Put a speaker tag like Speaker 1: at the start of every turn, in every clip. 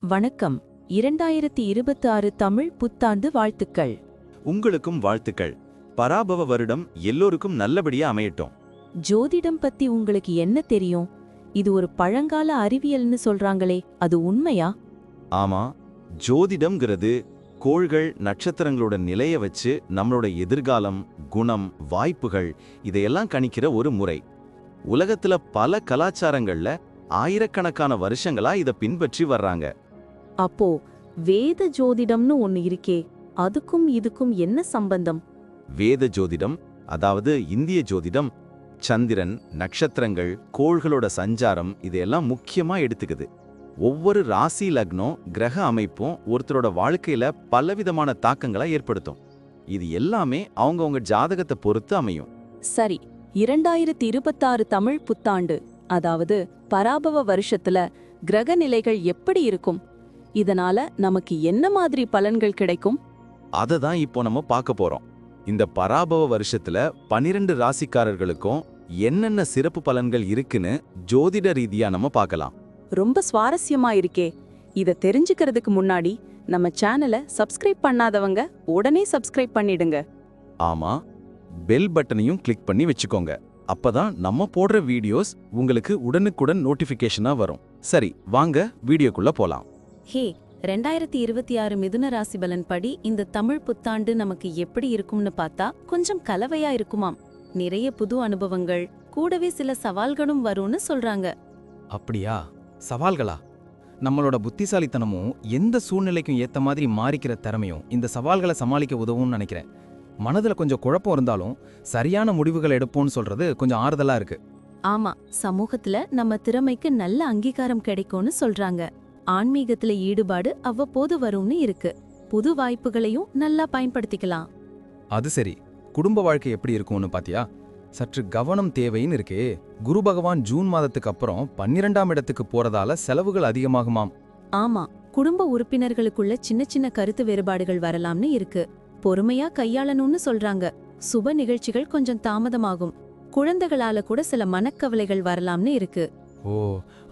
Speaker 1: வணக்கம். 2026 தமிழ் புத்தாண்டு வாழ்த்துக்கள்.
Speaker 2: உங்களுக்கும் வாழ்த்துக்கள். பராபவ வருடம் எல்லோருக்கும் நல்லபடியா அமையட்டும்.
Speaker 1: ஜோதிடம் பத்தி உங்களுக்கு என்ன தெரியும்? இது ஒரு பழங்கால அறிவியல்னு சொல்றாங்களே, அது உண்மையா?
Speaker 2: ஆமா, ஜோதிடம்ங்கிறது கோள்கள் நட்சத்திரங்களோட நிலைய வச்சு நம்மளோட எதிர்காலம், குணம், வாய்ப்புகள் இதையெல்லாம் கணிக்கிற ஒரு முறை. உலகத்துல பல கலாச்சாரங்கள்ல ஆயிரக்கணக்கான வருஷங்களா இத பின்பற்றி வர்றாங்க.
Speaker 1: அப்போ வேத ஜோதிடம்னு ஒன்னு இருக்கே, அதுக்கும் இதுக்கும் என்ன சம்பந்தம்?
Speaker 2: வேத ஜோதிடம், அதாவது இந்திய ஜோதிடம், சந்திரன், நட்சத்திரங்கள், கோள்களோட சஞ்சாரம் இதையெல்லாம் முக்கியமா எடுத்துக்குது. ஒவ்வொரு ராசி லக்னம், கிரக அமைப்பும் ஒருத்தரோட வாழ்க்கையில பலவிதமான தாக்கங்களை ஏற்படுத்தும். இது எல்லாமே அவங்கவங்க ஜாதகத்தை பொறுத்து அமையும்.
Speaker 1: சரி, 2026 தமிழ் புத்தாண்டு, அதாவது பராபவ வருஷத்துல கிரக நிலைகள் எப்படி இருக்கும்? இதனால நமக்கு என்ன மாதிரி பலன்கள் கிடைக்கும்?
Speaker 2: அதை தான் இப்போ நம்ம பார்க்க போறோம். இந்த பராபவ வருஷத்துல 12 ராசிக்காரர்களுக்கும் என்னென்ன சிறப்பு பலன்கள் இருக்குன்னு ஜோதிட ரீதியா நம்ம பார்க்கலாம்.
Speaker 1: ரொம்ப சுவாரஸ்யமா இருக்கே. இத தெரிஞ்சுக்கிறதுக்கு முன்னாடி நம்ம சேனலை சப்ஸ்கிரைப் பண்ணாதவங்க உடனே சப்ஸ்கிரைப் பண்ணிடுங்க.
Speaker 2: ஆமா, பெல் பட்டனையும் கிளிக் பண்ணி வச்சுக்கோங்க. அப்பதான் நம்ம போடுற வீடியோஸ் உங்களுக்கு உடனுக்குடன் நோட்டிபிகேஷனா வரும். சரி, வாங்க வீடியோக்குள்ள போலாம்.
Speaker 1: ஹே, 2026 மிதுன ராசி பலன் படி இந்த தமிழ் புத்தாண்டு நமக்கு எப்படி இருக்கும்னு பார்த்தா கொஞ்சம் கலவையா இருக்குமாம். நிறைய புது அனுபவங்கள், கூடவே சில சவால்களும் வரும்னு சொல்றாங்க.
Speaker 3: அப்படியா? சவால்களா? நம்மளோட புத்திசாலித்தனமும் எந்த சூழ்நிலைக்கும் ஏத்த மாதிரி மாறிக்கிற திறமையும் இந்த சவால்களை சமாளிக்க உதவும்னு நினைக்கிறேன். மனதுல கொஞ்சம் குழப்பம் இருந்தாலும் சரியான முடிவுகள் எடுப்போம்னு சொல்றது கொஞ்சம் ஆறுதலா இருக்கு.
Speaker 1: ஆமா, சமூகத்துல நம்ம திறமைக்கு நல்ல அங்கீகாரம் கிடைக்கும்னு சொல்றாங்க. ஆன்மீகத்துல ஈடுபாடு அவ்வப்போது வரும்னு இருக்கு. புது வாய்ப்புகளையும் நல்லா பயன்படுத்திக்கலாம்.
Speaker 3: அது சரி, குடும்ப வாழ்க்கை எப்படி இருக்கும்னு பாத்தியா? சற்று கவனம் தேவைன்னு இருக்கே. குரு பகவான் ஜூன் மாதத்துக்கு அப்புறம் 12ஆம் இடத்துக்கு போறதால செலவுகள் அதிகமாகுமாம்.
Speaker 1: ஆமா, குடும்ப உறுப்பினர்களுக்குள்ள சின்ன சின்ன கருத்து வேறுபாடுகள் வரலாம்னு இருக்கு. பொறுமையா கையாளணும்னு சொல்றாங்க. சுப நிகழ்ச்சிகள் கொஞ்சம் தாமதமாகும். குழந்தைகளால கூட சில மனக்கவலைகள் வரலாம்னு இருக்கு.
Speaker 3: ஓ,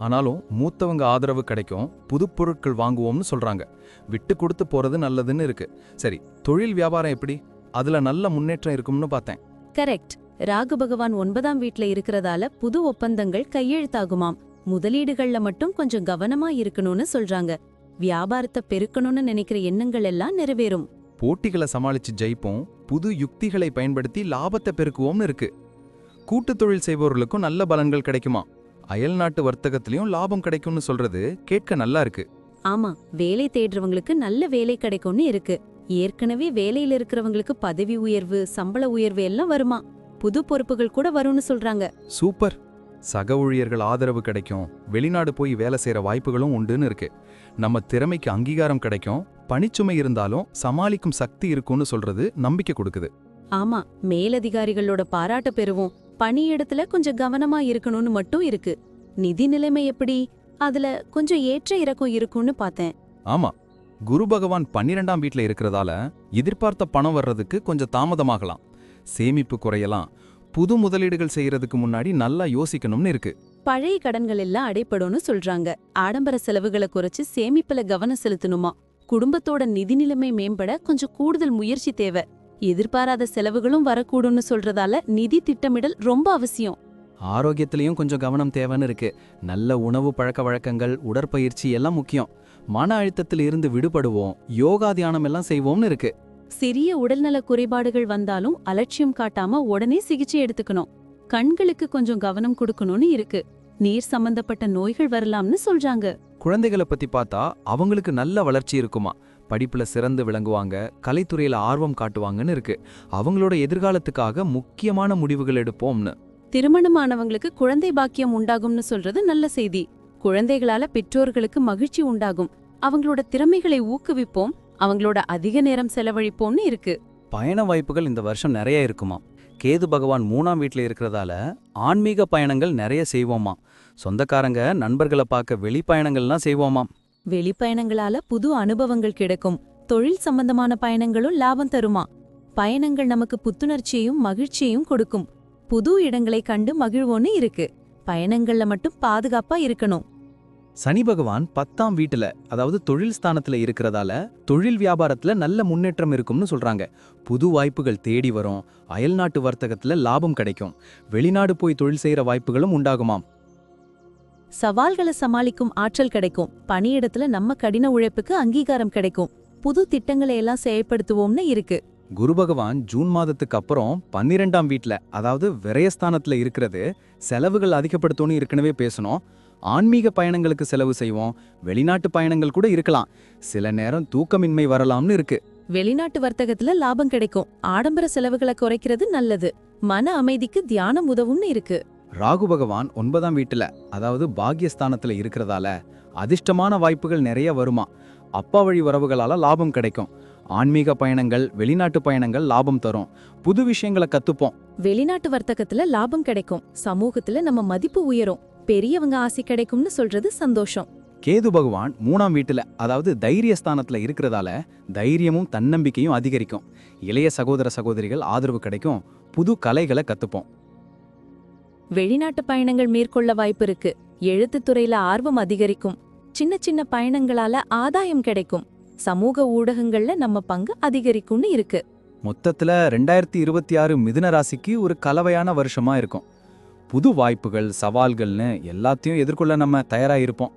Speaker 3: ஆனாலும் மூத்தவங்க ஆதரவு கிடைக்கும், புது பொருட்கள் வாங்குவோம்னு சொல்றாங்க. விட்டு கொடுத்து போறது நல்லதுன்னு இருக்கு. சரி, தொழில் வியாபாரம் எப்படி? அதுல நல்ல முன்னேற்றம் இருக்கும்னு பார்த்தேன்.
Speaker 1: கரெக்ட். ராகு பகவான் 9ஆம் வீட்ல இருக்கிறதால புது ஒப்பந்தங்கள் கையெழுத்தாகுமாம். முதலீடுகள்ல மட்டும் கொஞ்சம் கவனமா இருக்கணும்னு சொல்றாங்க. வியாபாரத்தை பெருக்கணும்னு நினைக்கிற எண்ணங்கள் எல்லாம் நிறைவேறும்.
Speaker 3: போட்டிகளை சமாளிச்சு ஜெயிப்போம், புது யுக்திகளை பயன்படுத்தி லாபத்தை பெருக்குவோம்னு இருக்கு. கூட்டுத் தொழில் செய்பவர்களுக்கும் நல்ல பலன்கள் கிடைக்குமா? அயல் நாட்டு வர்த்தகத்திலையும் லாபம் கிடைக்கும்னு சொல்றது கேட்க நல்லா இருக்கு.
Speaker 1: ஆமா, வேலை தேடுறவங்களுக்கு நல்ல வேலை கிடைக்கும்னு இருக்கு. ஏற்கனவே வேலையில இருக்கிறவங்களுக்கு பதவி உயர்வு, சம்பள உயர்வு எல்லாம் வருமா. புது பொறுப்புகள் கூட வரும்னு சொல்றாங்க.
Speaker 3: சூப்பர். சக ஊழியர்கள் ஆதரவு கிடைக்கும், வெளிநாடு போய் வேலை செய்யற வாய்ப்புகளும் உண்டுன்னு இருக்கு. நம்ம திறமைக்கு அங்கீகாரம் கிடைக்கும், பணிச்சுமை இருந்தாலும் சமாளிக்கும் சக்தி இருக்கும்னு சொல்றது நம்பிக்கை கொடுக்குது.
Speaker 1: ஆமா, மேலதிகாரிகளோட பாராட்ட பெறுவோம். பணியிடத்துல கொஞ்சம் கவனமா இருக்கணும்னு மட்டும் இருக்கு. நிதி நிலைமை எப்படி? அதுல கொஞ்சம் ஏற்ற இறக்கம் இருக்கும்னு பார்த்தேன்.
Speaker 3: ஆமா, குரு பகவான் 12ஆம் வீட்ல இருக்கிறதால எதிர்பார்த்த பணம் வர்றதுக்கு கொஞ்சம் தாமதமாகலாம். சேமிப்பு குறையலாம். புது முதலீடுகள் செய்யறதுக்கு முன்னாடி நல்லா யோசிக்கணும்னு இருக்கு.
Speaker 1: பழைய கடன்கள் எல்லாம் அடைப்படும்னு சொல்றாங்க. ஆடம்பர செலவுகளை குறைச்சு சேமிப்புல கவனம் செலுத்தணுமா. குடும்பத்தோட நிதி நிலைமை மேம்பட கொஞ்சம் கூடுதல் முயற்சி தேவை. எதிர்பாராத செலவுகளும் வரக்கூடும்னு சொல்றதால நிதி திட்டமிடல் ரொம்ப அவசியம்.
Speaker 3: ஆரோக்கியத்திலையும் கொஞ்சம் கவனம் தேவைன்னு இருக்கு. நல்ல உணவு பழக்க வழக்கங்கள், உடற்பயிற்சி எல்லாம் முக்கியம். மன அழுத்தத்தில் இருந்து விடுபடுவோம், யோகா தியானம் எல்லாம் செய்வோம்னு இருக்கு.
Speaker 1: சிறிய உடல்நல குறைபாடுகள் வந்தாலும் அலட்சியம் காட்டாம உடனே சிகிச்சை எடுத்துக்கணும். கண்களுக்கு கொஞ்சம் கவனம் கொடுக்கணும்னு இருக்கு. நீர் சம்பந்தப்பட்ட நோய்கள் வரலாம்னு சொல்றாங்க.
Speaker 3: குழந்தைகளை பத்தி பார்த்தா அவங்களுக்கு நல்ல வளர்ச்சி இருக்குமா. படிப்புல சிறந்து விளங்குவாங்க, கலைத்துறையில ஆர்வம் காட்டுவாங்கன்னு இருக்கு. அவங்களோட எதிர்காலத்துக்காக முக்கியமான முடிவுகள் எடுப்போம்னு.
Speaker 1: திருமணமானவங்களுக்கு குழந்தை பாக்கியம் உண்டாகும்னு சொல்றது நல்ல செய்தி. குழந்தைகளால பெற்றோர்களுக்கு மகிழ்ச்சி உண்டாகும். அவங்களோட திறமைகளை ஊக்குவிப்போம், அவங்களோட அதிக நேரம் செலவழிப்போம்னு இருக்கு.
Speaker 4: பயண வாய்ப்புகள் இந்த வருஷம் நிறைய இருக்குமா. கேது பகவான் 3ஆம் வீட்டில் இருக்கிறதால ஆன்மீக பயணங்கள் நிறைய செய்வோமா. சொந்தக்காரங்க நண்பர்களை பார்க்க வெளிப்பயணங்கள்லாம் செய்வோமாம்.
Speaker 1: வெளிப்பயணங்களால புது அனுபவங்கள் கிடைக்கும். தொழில் சம்பந்தமான பயணங்களும் லாபம் தருமா. பயணங்கள் நமக்கு புத்துணர்ச்சியையும் மகிழ்ச்சியையும் கொடுக்கும். புது இடங்களை கண்டு மகிழ்வோன்னு இருக்கு. பயணங்கள்ல மட்டும் பாதுகாப்பா இருக்கணும்.
Speaker 3: சனி பகவான் 10ஆம் வீட்டுல அதாவது தொழில் ஸ்தானத்துல இருக்கிறதால தொழில் வியாபாரத்துல நல்ல முன்னேற்றம் இருக்கும்னு சொல்றாங்க. புது வாய்ப்புகள் தேடி வரும், அயல்நாட்டு வர்த்தகத்துல லாபம் கிடைக்கும், வெளிநாடு போய் தொழில் செய்யற வாய்ப்புகளும் உண்டாகுமாம்.
Speaker 1: சவால்களை சமாளிக்கும் ஆற்றல் கிடைக்கும், பணியிடத்துல நம்ம கடின உழைப்புக்கு அங்கீகாரம் கிடைக்கும், புது திட்டங்களை எல்லாம் செயல்படுத்துவோம்னு இருக்கு.
Speaker 3: குரு பகவான் ஜூன் மாதத்துக்கு அப்புறம் 12ஆம் வீட்ல அதாவது விரயஸ்தானத்துல இருக்கிறது செலவுகள் அதிகப்படுத்தும்னு ஏற்கனவே பேசணும். ஆன்மீக பயணங்களுக்கு செலவு செய்வோம், வெளிநாட்டு பயணங்கள் கூட இருக்கலாம், சில நேரம் தூக்கமின்மை வரலாம்னு இருக்கு.
Speaker 1: வெளிநாட்டு வர்த்தகத்துல லாபம் கிடைக்கும், ஆடம்பர செலவுகளை குறைக்கிறது நல்லது, மன அமைதிக்கு தியானம் உதவும்னு இருக்கு.
Speaker 3: ராகு பகவான் 9ஆம் வீட்டுல அதாவது பாக்யஸ்தானத்துல இருக்கிறதால அதிர்ஷ்டமான வாய்ப்புகள் நிறைய வருமா. அப்பா வழி வரவுகளால லாபம் கிடைக்கும், ஆன்மீக பயணங்கள் வெளிநாட்டு பயணங்கள் லாபம் தரும், புது விஷயங்களை கத்துப்போம்.
Speaker 1: வெளிநாட்டு வர்த்தகத்துல லாபம் கிடைக்கும், சமூகத்துல நம்ம மதிப்பு உயரும், பெரியவங்க ஆசி கிடைக்கும்னு சொல்றது சந்தோஷம்.
Speaker 3: கேது பகவான் 3ஆம் வீட்டுல அதாவது தைரியஸ்தானத்துல இருக்கிறதால தைரியமும் தன்னம்பிக்கையும் அதிகரிக்கும், இளைய சகோதர சகோதரிகள் ஆதரவு கிடைக்கும், புது கலைகளை கத்துப்போம்.
Speaker 1: வெளிநாட்டு பயணங்கள் மேற்கொள்ள வாய்ப்பு இருக்கு, எழுத்துத் துறையில ஆர்வம் அதிகரிக்கும், சின்ன சின்ன பயணங்களால ஆதாயம் கிடைக்கும், சமூக ஊடகங்கள்ல நம்ம பங்கு அதிகரிக்கும்னு இருக்கு.
Speaker 3: மொத்தத்துல 2026 மிதுன ராசிக்கு ஒரு கலவையான வருஷமா இருக்கும். புது வாய்ப்புகள் சவால்கள்னு எல்லாத்தையும் எதிர்கொள்ள நம்ம தயாராயிருப்போம்.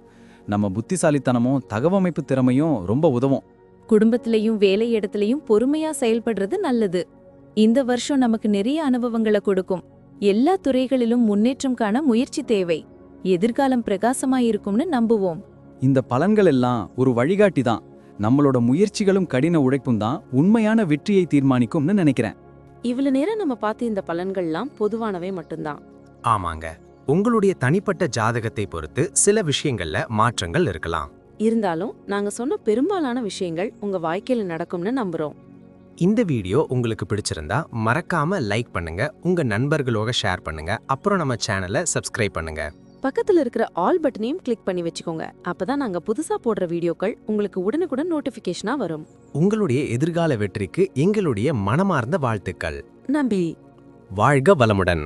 Speaker 3: நம்ம புத்திசாலித்தனமும் தகவமைப்பு திறமையும் ரொம்ப உதவும்.
Speaker 1: குடும்பத்திலையும் வேலை இடத்துலயும் பொறுமையா செயல்படுறது நல்லது. இந்த வருஷம் நமக்கு நிறைய அனுபவங்களை கொடுக்கும், எல்லா துறைகளிலும் முன்னேற்றம் காண முயற்சி தேவை, எதிர்காலம் பிரகாசமாயிருக்கும்னு நம்புவோம்.
Speaker 3: இந்த பலன்கள் எல்லாம் ஒரு வழிகாட்டி தான், நம்மளோட முயற்சிகளும் கடின உழைப்பும் தான் உண்மையான வெற்றியை தீர்மானிக்கும்னு நினைக்கிறேன்.
Speaker 1: இவ்வளவு நேரம் நம்ம பார்த்த இந்த பலன்கள்லாம் பொதுவானவை மட்டும்தான்.
Speaker 5: ஆமாங்க, உங்களுடைய தனிப்பட்ட ஜாதகத்தை பொறுத்து சில விஷயங்கள்ல மாற்றங்கள் இருக்கலாம்.
Speaker 1: இருந்தாலும் நாங்க சொன்ன பெரும்பாலான விஷயங்கள் உங்க வாழ்க்கையில நடக்கும்னு நம்புறோம்.
Speaker 5: இந்த வீடியோ உங்களுக்கு பிடிச்சிருந்தா மறக்காம லைக் பண்ணுங்க, உங்க நண்பர்களோட ஷேர் பண்ணுங்க, அப்புறம் நம்ம சேனலை சப்ஸ்கிரைப் பண்ணுங்க.
Speaker 1: பக்கத்துல இருக்கிற ஆல் பட்டனையும் கிளிக் பண்ணி வச்சுக்கோங்க, அப்பதான் நாங்க புதுசா போடுற வீடியோக்கள் உங்களுக்கு உடனுக்குடன் நோட்டிபிகேஷனா வரும்.
Speaker 5: உங்களுடைய எதிர்கால வெற்றிக்கு எங்களுடைய மனமார்ந்த வாழ்த்துக்கள்.
Speaker 1: நம்பி
Speaker 5: வாழ்க வளமுடன்.